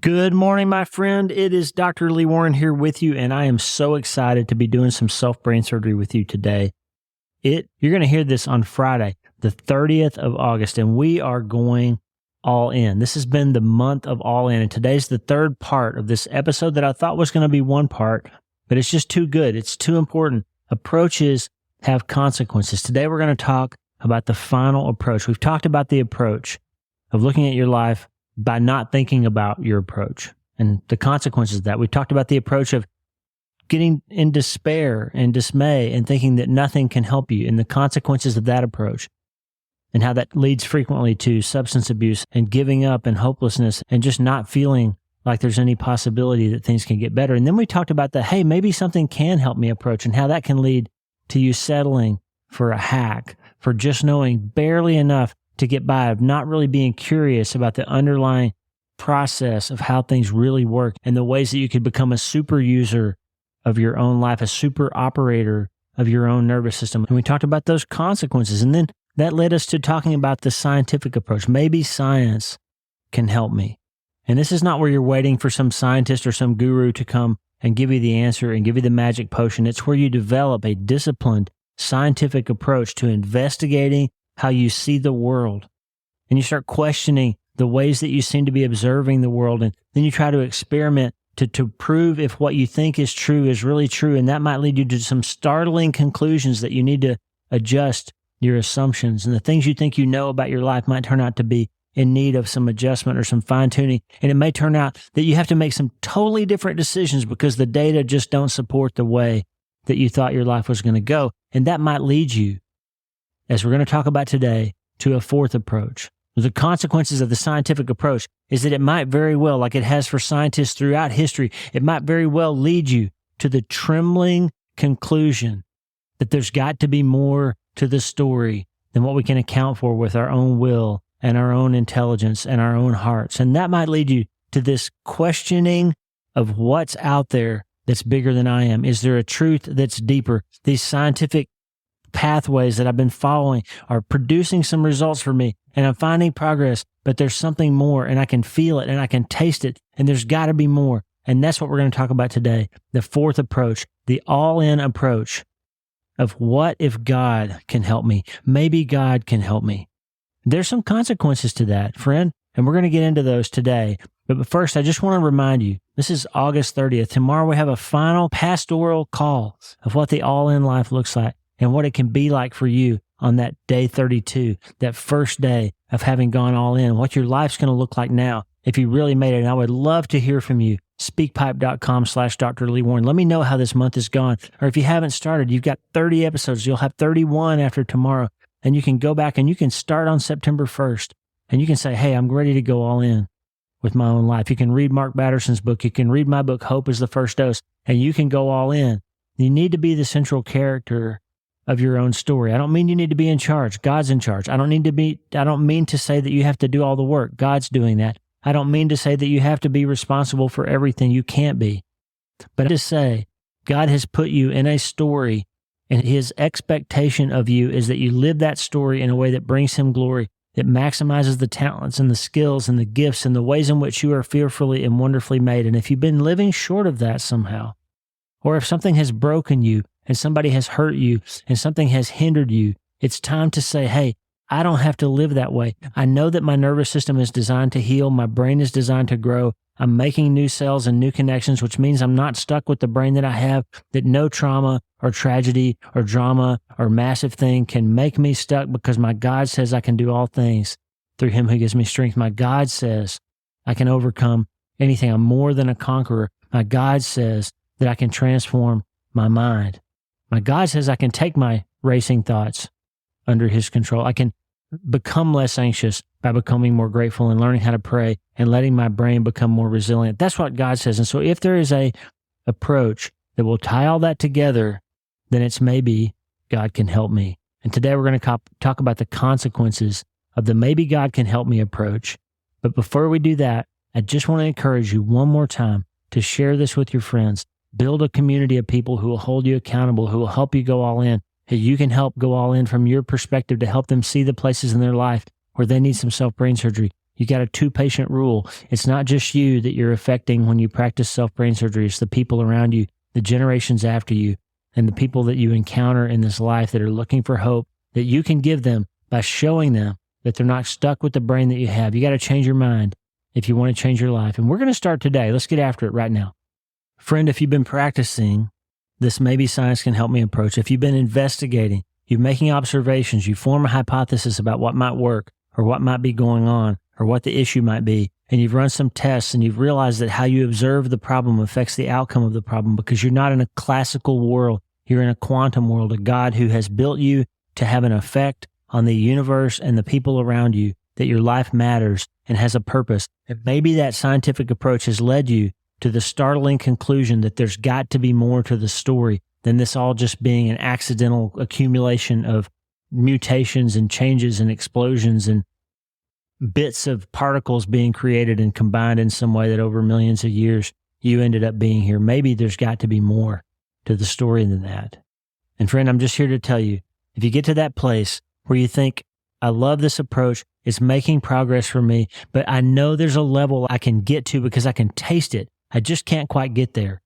Good morning, my friend. It is Dr. Lee Warren here with you, and I am so excited to be doing some self-brain surgery with you today. You're going to hear this on Friday, the 30th of August, and we are going all in. This has been the month of all in, and today's the third part of this episode that I thought was going to be one part, but it's just too good. It's too important. Approaches have consequences. Today we're going to talk about the final approach. We've talked about the approach of looking at your life by not thinking about your approach and the consequences of that. We talked about the approach of getting in despair and dismay and thinking that nothing can help you and the consequences of that approach and how that leads frequently to substance abuse and giving up and hopelessness and just not feeling like there's any possibility that things can get better. And then we talked about the, hey, maybe something can help me approach and how that can lead to you settling for a hack, for just knowing barely enough to get by, of not really being curious about the underlying process of how things really work and the ways that you could become a super user of your own life, a super operator of your own nervous system. And we talked about those consequences. And then that led us to talking about the scientific approach. Maybe science can help me. And this is not where you're waiting for some scientist or some guru to come and give you the answer and give you the magic potion. It's where you develop a disciplined scientific approach to investigating how you see the world. And you start questioning the ways that you seem to be observing the world. And then you try to experiment to prove if what you think is true is really true. And that might lead you to some startling conclusions that you need to adjust your assumptions. And the things you think you know about your life might turn out to be in need of some adjustment or some fine tuning. And it may turn out that you have to make some totally different decisions because the data just don't support the way that you thought your life was going to go. And that might lead you, as we're going to talk about today, to a fourth approach. The consequences of the scientific approach is that it might very well, like it has for scientists throughout history, it might very well lead you to the trembling conclusion that there's got to be more to the story than what we can account for with our own will and our own intelligence and our own hearts. And that might lead you to this questioning of what's out there that's bigger than I am. Is there a truth that's deeper? These scientific pathways that I've been following are producing some results for me and I'm finding progress, but there's something more and I can feel it and I can taste it and there's got to be more. And that's what we're going to talk about today. The fourth approach, the all-in approach of what if God can help me? Maybe God can help me. There's some consequences to that, friend, and we're going to get into those today. But first, I just want to remind you, this is August 30th. Tomorrow we have a final pastoral call of what the all-in life looks like and what it can be like for you on that day 32, that first day of having gone all in, what your life's going to look like now if you really made it. And I would love to hear from you. Speakpipe.com/Dr. Lee Warren. Let me know how this month has gone. Or if you haven't started, you've got 30 episodes. You'll have 31 after tomorrow. And you can go back and you can start on September 1st. And you can say, hey, I'm ready to go all in with my own life. You can read Mark Batterson's book. You can read my book, Hope is the First Dose. And you can go all in. You need to be the central character of your own story. I don't mean you need to be in charge. God's in charge. I don't mean to say that you have to do all the work. God's doing that. I don't mean to say that you have to be responsible for everything. You can't be. But to say God has put you in a story and his expectation of you is that you live that story in a way that brings him glory, that maximizes the talents and the skills and the gifts and the ways in which you are fearfully and wonderfully made. And if you've been living short of that somehow, or if something has broken you and somebody has hurt you and something has hindered you, it's time to say, hey, I don't have to live that way. I know that my nervous system is designed to heal. My brain is designed to grow. I'm making new cells and new connections, which means I'm not stuck with the brain that I have, that no trauma or tragedy or drama or massive thing can make me stuck because my God says I can do all things through him who gives me strength. My God says I can overcome anything. I'm more than a conqueror. My God says that I can transform my mind. My God says I can take my racing thoughts under his control. I can become less anxious by becoming more grateful and learning how to pray and letting my brain become more resilient. That's what God says. And so if there is a approach that will tie all that together, then it's maybe God can help me. And today we're going to talk about the consequences of the maybe God can help me approach. But before we do that, I just want to encourage you one more time to share this with your friends. Build a community of people who will hold you accountable, who will help you go all in. You can help go all in from your perspective to help them see the places in their life where they need some self-brain surgery. You got a 2-patient rule. It's not just you that you're affecting when you practice self-brain surgery. It's the people around you, the generations after you, and the people that you encounter in this life that are looking for hope that you can give them by showing them that they're not stuck with the brain that you have. You got to change your mind if you want to change your life. And we're going to start today. Let's get after it right now. Friend, if you've been practicing this maybe science can help me approach, if you've been investigating, you're making observations, you form a hypothesis about what might work or what might be going on or what the issue might be, and you've run some tests and you've realized that how you observe the problem affects the outcome of the problem because you're not in a classical world, you're in a quantum world, a God who has built you to have an effect on the universe and the people around you, that your life matters and has a purpose. And maybe that scientific approach has led you to the startling conclusion that there's got to be more to the story than this all just being an accidental accumulation of mutations and changes and explosions and bits of particles being created and combined in some way that over millions of years you ended up being here. Maybe there's got to be more to the story than that. And friend, I'm just here to tell you, if you get to that place where you think, I love this approach, it's making progress for me, but I know there's a level I can get to because I can taste it. I just can't quite get there.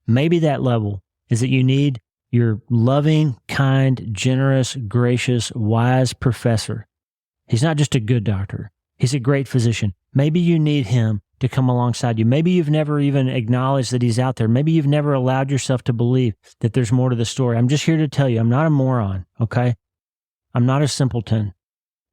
Maybe that level is that you need your loving, kind, generous, gracious, wise professor. He's not just a good doctor. He's a great physician. Maybe you need him to come alongside you. Maybe you've never even acknowledged that he's out there. Maybe you've never allowed yourself to believe that there's more to the story. I'm just here to tell you, I'm not a moron, okay? I'm not a simpleton.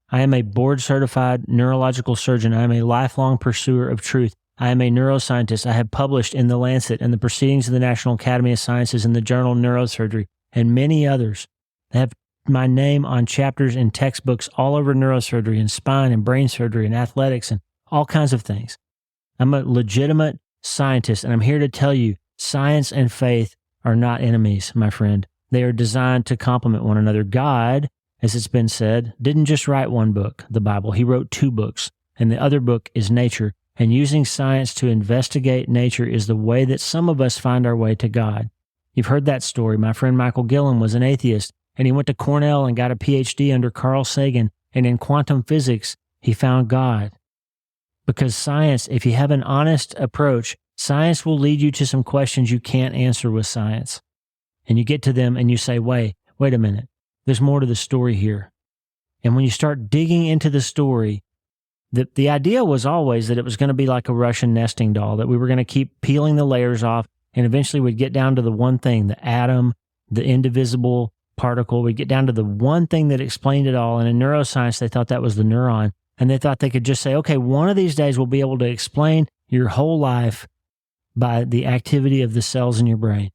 I am a board-certified neurological surgeon. I am a lifelong pursuer of truth. I am a neuroscientist. I have published in The Lancet and the Proceedings of the National Academy of Sciences and the Journal of Neurosurgery and many others. I have my name on chapters in textbooks all over neurosurgery and spine and brain surgery and athletics and all kinds of things. I'm a legitimate scientist, and I'm here to tell you science and faith are not enemies, my friend. They are designed to complement one another. God, as it's been said, didn't just write one book, the Bible. He wrote 2 books, and the other book is nature. And using science to investigate nature is the way that some of us find our way to God. You've heard that story. My friend Michael Gillen was an atheist, and he went to Cornell and got a PhD under Carl Sagan, and in quantum physics, he found God. Because science, if you have an honest approach, science will lead you to some questions you can't answer with science. And you get to them and you say, wait a minute, there's more to the story here. And when you start digging into the story, the idea was always that it was going to be like a Russian nesting doll, that we were going to keep peeling the layers off, and eventually we'd get down to the one thing, the atom, the indivisible particle. We'd get down to the one thing that explained it all. And in neuroscience, they thought that was the neuron. And they thought they could just say, okay, one of these days we'll be able to explain your whole life by the activity of the cells in your brain.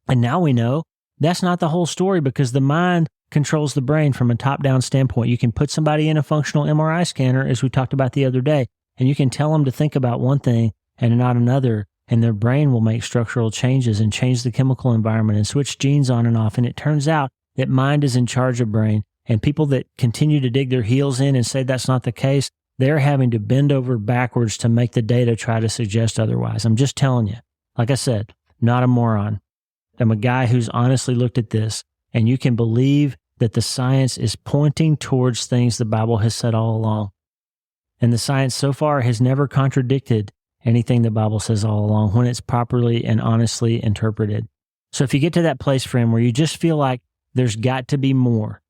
And now we know that's not the whole story, because the mind controls the brain from a top-down standpoint. You can put somebody in a functional MRI scanner, as we talked about the other day, and you can tell them to think about one thing and not another, and their brain will make structural changes and change the chemical environment and switch genes on and off. And it turns out that mind is in charge of brain, and people that continue to dig their heels in and say that's not the case, they're having to bend over backwards to make the data try to suggest otherwise. I'm just telling you, like I said, not a moron. I'm a guy who's honestly looked at this, and you can believe that the science is pointing towards things the Bible has said all along. And the science so far has never contradicted anything the Bible says all along when it's properly and honestly interpreted. So if you get to that place, friend, where you just feel like there's got to be more,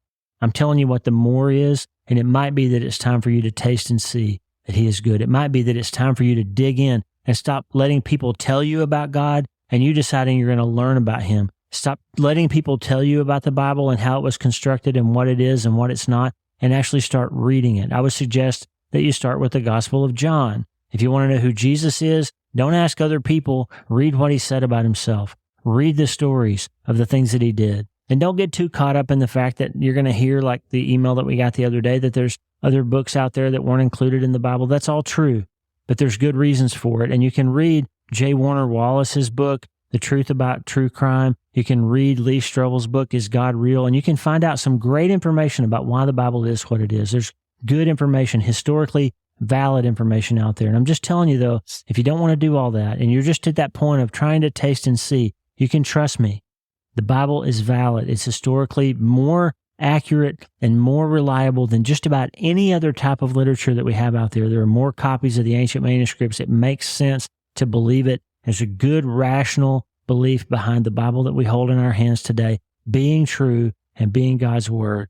I'm telling you what the more is, and it might be that it's time for you to taste and see that He is good. It might be that it's time for you to dig in and stop letting people tell you about God and you deciding you're going to learn about Him. Stop letting people tell you about the Bible and how it was constructed and what it is and what it's not, and actually start reading it. I would suggest that you start with the Gospel of John. If you want to know who Jesus is, don't ask other people. Read what He said about Himself. Read the stories of the things that He did. And don't get too caught up in the fact that you're going to hear, like the email that we got the other day, that there's other books out there that weren't included in the Bible. That's all true, but there's good reasons for it. And you can read J. Warner Wallace's book, The Truth About True Crime. You can read Lee Strobel's book, Is God Real? And you can find out some great information about why the Bible is what it is. There's good information, historically valid information out there. And I'm just telling you, though, if you don't want to do all that and you're just at that point of trying to taste and see, you can trust me. The Bible is valid. It's historically more accurate and more reliable than just about any other type of literature that we have out there. There are more copies of the ancient manuscripts. It makes sense to believe it. There's a good rational belief behind the Bible that we hold in our hands today, being true and being God's word.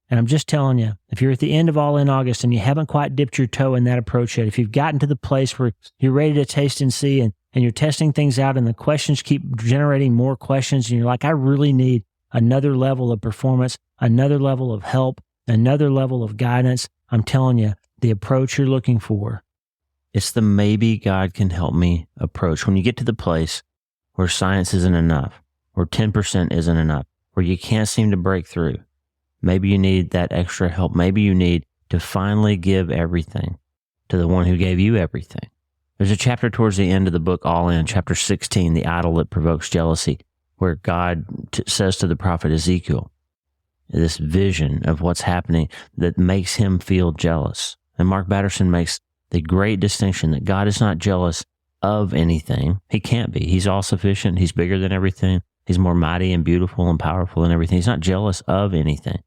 And I'm just telling you, if you're at the end of All In August and you haven't quite dipped your toe in that approach yet, if you've gotten to the place where you're ready to taste and see and you're testing things out and the questions keep generating more questions and you're like, I really need another level of performance, another level of help, another level of guidance, I'm telling you, the approach you're looking for, it's the maybe God can help me approach. When you get to the place where science isn't enough, or 10% isn't enough, where you can't seem to break through, maybe you need that extra help. Maybe you need to finally give everything to the one who gave you everything. There's a chapter towards the end of the book, All In, chapter 16, the idol that provokes jealousy, where God says to the prophet Ezekiel, this vision of what's happening that makes him feel jealous. And Mark Batterson makes the great distinction that God is not jealous of anything. He can't be. He's all-sufficient. He's bigger than everything. He's more mighty and beautiful and powerful than everything. He's not jealous of anything,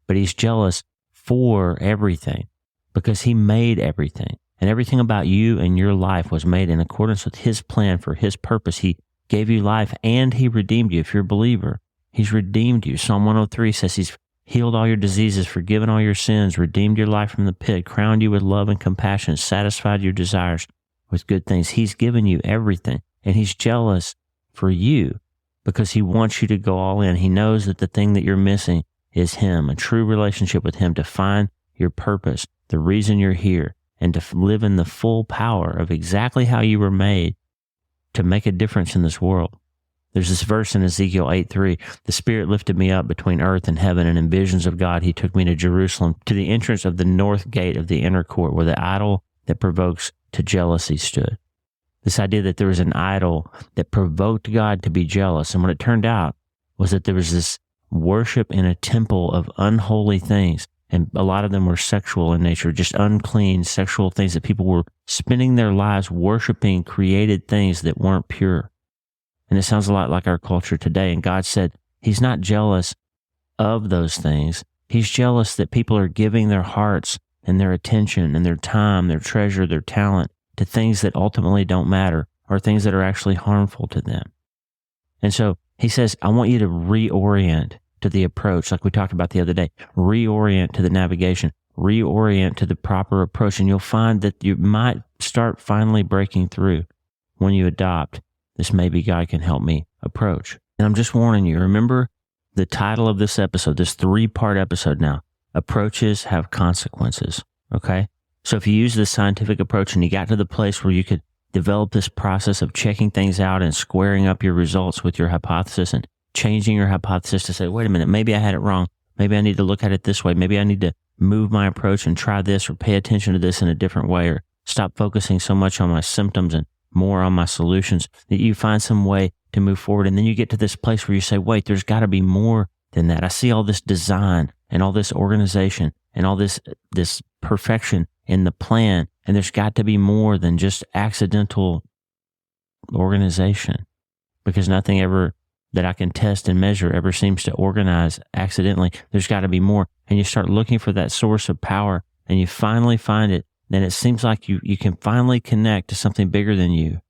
but he's jealous for everything because he made everything. And everything about you and your life was made in accordance with his plan for his purpose. He gave you life and he redeemed you. If you're a believer, he's redeemed you. Psalm 103 says he's healed all your diseases, forgiven all your sins, redeemed your life from the pit, crowned you with love and compassion, satisfied your desires with good things. He's given you everything, and he's jealous for you because he wants you to go all in. He knows that the thing that you're missing is him, a true relationship with him, to find your purpose, the reason you're here, and to live in the full power of exactly how you were made to make a difference in this world. There's this verse in Ezekiel 8:3, the Spirit lifted me up between earth and heaven, and in visions of God, he took me to Jerusalem, to the entrance of the north gate of the inner court, where the idol that provokes to jealousy stood. This idea that there was an idol that provoked God to be jealous. And what it turned out was that there was this worship in a temple of unholy things. And a lot of them were sexual in nature, just unclean sexual things that people were spending their lives worshiping created things that weren't pure. And it sounds a lot like our culture today. And God said he's not jealous of those things. He's jealous that people are giving their hearts and their attention and their time, their treasure, their talent to things that ultimately don't matter or things that are actually harmful to them. And so he says, I want you to reorient to the approach, like we talked about the other day, reorient to the navigation, reorient to the proper approach, and you'll find that you might start finally breaking through when you adopt this maybe God can help me approach. And I'm just warning you, remember the title of this episode, this 3-part episode now, approaches have consequences, okay? So if you use this scientific approach and you got to the place where you could develop this process of checking things out and squaring up your results with your hypothesis and changing your hypothesis to say, wait a minute, maybe I had it wrong. Maybe I need to look at it this way. Maybe I need to move my approach and try this or pay attention to this in a different way or stop focusing so much on my symptoms and more on my solutions, that you find some way to move forward. And then you get to this place where you say, wait, there's got to be more than that. I see all this design and all this organization and all this perfection in the plan. And there's got to be more than just accidental organization, because nothing ever that I can test and measure ever seems to organize accidentally. There's got to be more. And you start looking for that source of power and you finally find it. Then it seems like you can finally connect to something bigger than you.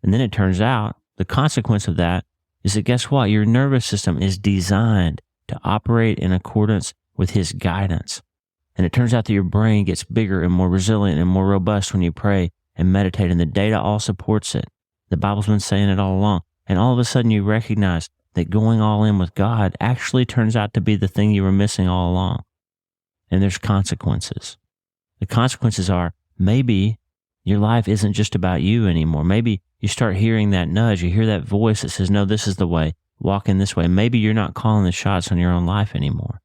And then it turns out the consequence of that is that guess what? Your nervous system is designed to operate in accordance with his guidance. And it turns out that your brain gets bigger and more resilient and more robust when you pray and meditate. And the data all supports it. The Bible's been saying it all along. And all of a sudden you recognize that going all in with God actually turns out to be the thing you were missing all along. And there's consequences. The consequences are maybe your life isn't just about you anymore. Maybe you start hearing that nudge. You hear that voice that says, no, this is the way. Walk in this way. Maybe you're not calling the shots on your own life anymore.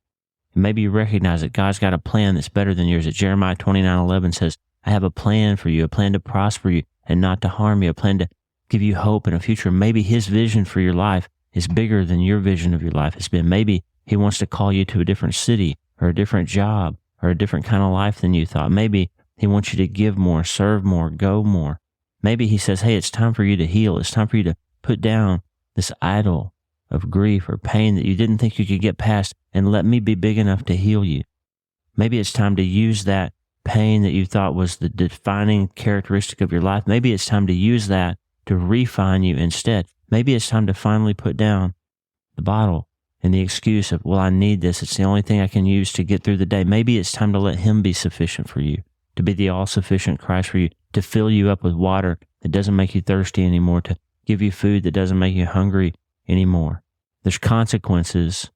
And maybe you recognize that God's got a plan that's better than yours. That Jeremiah 29:11 says, I have a plan for you, a plan to prosper you and not to harm you, a plan to give you hope and a future. Maybe his vision for your life is bigger than your vision of your life has been. Maybe he wants to call you to a different city or a different job or a different kind of life than you thought. Maybe he wants you to give more, serve more, go more. Maybe he says, hey, it's time for you to heal. It's time for you to put down this idol of grief or pain that you didn't think you could get past, and let me be big enough to heal you. Maybe it's time to use that pain that you thought was the defining characteristic of your life. Maybe it's time to use that to refine you instead. Maybe it's time to finally put down the bottle and the excuse of, well, I need this. It's the only thing I can use to get through the day. Maybe it's time to let him be sufficient for you, to be the all-sufficient Christ for you, to fill you up with water that doesn't make you thirsty anymore, to give you food that doesn't make you hungry anymore. There's consequences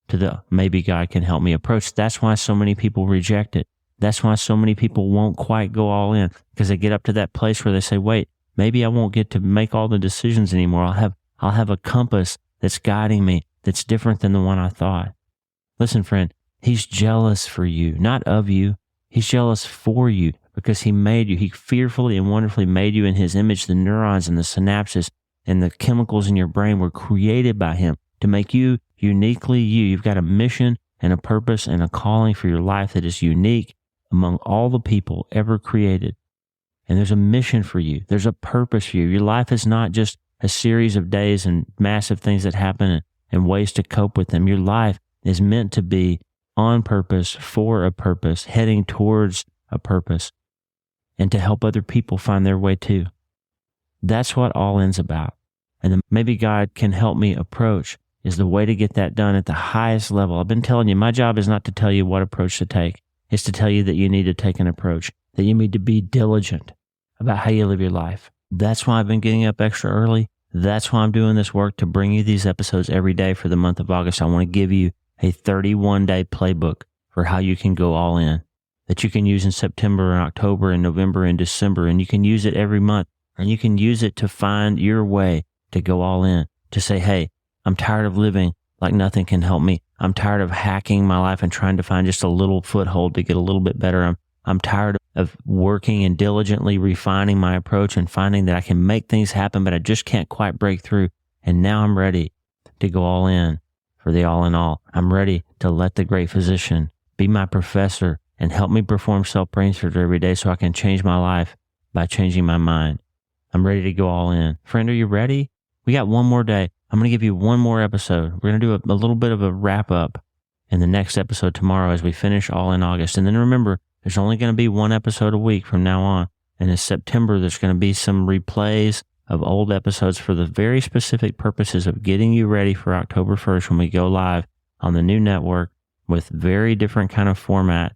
to the maybe God can help me approach. That's why so many people reject it. That's why so many people won't quite go all in, because they get up to that place where they say, wait, maybe I won't get to make all the decisions anymore. I'll have a compass that's guiding me that's different than the one I thought. Listen, friend, he's jealous for you, not of you. He's jealous for you because he made you. He fearfully and wonderfully made you in his image. The neurons and the synapses and the chemicals in your brain were created by him to make you uniquely you. You've got a mission and a purpose and a calling for your life that is unique among all the people ever created. And there's a mission for you. There's a purpose for you. Your life is not just a series of days and massive things that happen and ways to cope with them. Your life is meant to be on purpose, for a purpose, heading towards a purpose, and to help other people find their way too. That's what all in's about. And the maybe God can help me approach is the way to get that done at the highest level. I've been telling you, my job is not to tell you what approach to take. It's to tell you that you need to take an approach, that you need to be diligent about how you live your life. That's why I've been getting up extra early. That's why I'm doing this work to bring you these episodes every day for the month of August. I want to give you a 31-day playbook for how you can go all in, that you can use in September and October and November and December, and you can use it every month, and you can use it to find your way to go all in, to say, hey, I'm tired of living like nothing can help me. I'm tired of hacking my life and trying to find just a little foothold to get a little bit better. I'm tired of working and diligently refining my approach and finding that I can make things happen, but I just can't quite break through. And now I'm ready to go all in for the all in all. I'm ready to let the great physician be my professor and help me perform self-brain surgery every day so I can change my life by changing my mind. I'm ready to go all in. Friend, are you ready? We got one more day. I'm going to give you one more episode. We're going to do a little bit of a wrap up in the next episode tomorrow as we finish all in August. And then remember, there's only going to be one episode a week from now on. And in September, there's going to be some replays of old episodes for the very specific purposes of getting you ready for October 1st when we go live on the new network with very different kind of format.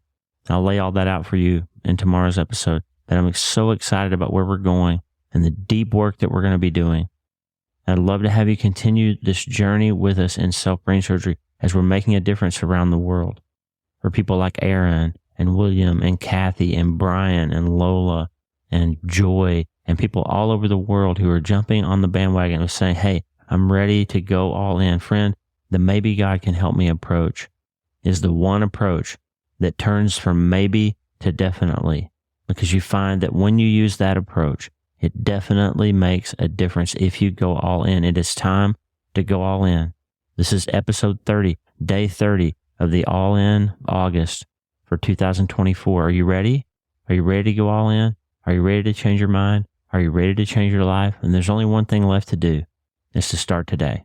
I'll lay all that out for you in tomorrow's episode. But I'm so excited about where we're going and the deep work that we're going to be doing. I'd love to have you continue this journey with us in self-brain surgery as we're making a difference around the world for people like Aaron and William and Kathy and Brian and Lola and Joy and people all over the world who are jumping on the bandwagon and saying, hey, I'm ready to go all in. Friend, the maybe God can help me approach is the one approach that turns from maybe to definitely, because you find that when you use that approach, it definitely makes a difference if you go all in. It is time to go all in. This is episode 30, day 30 of the All In August for 2024. Are you ready? Are you ready to go all in? Are you ready to change your mind? Are you ready to change your life? And there's only one thing left to do. It's to start today.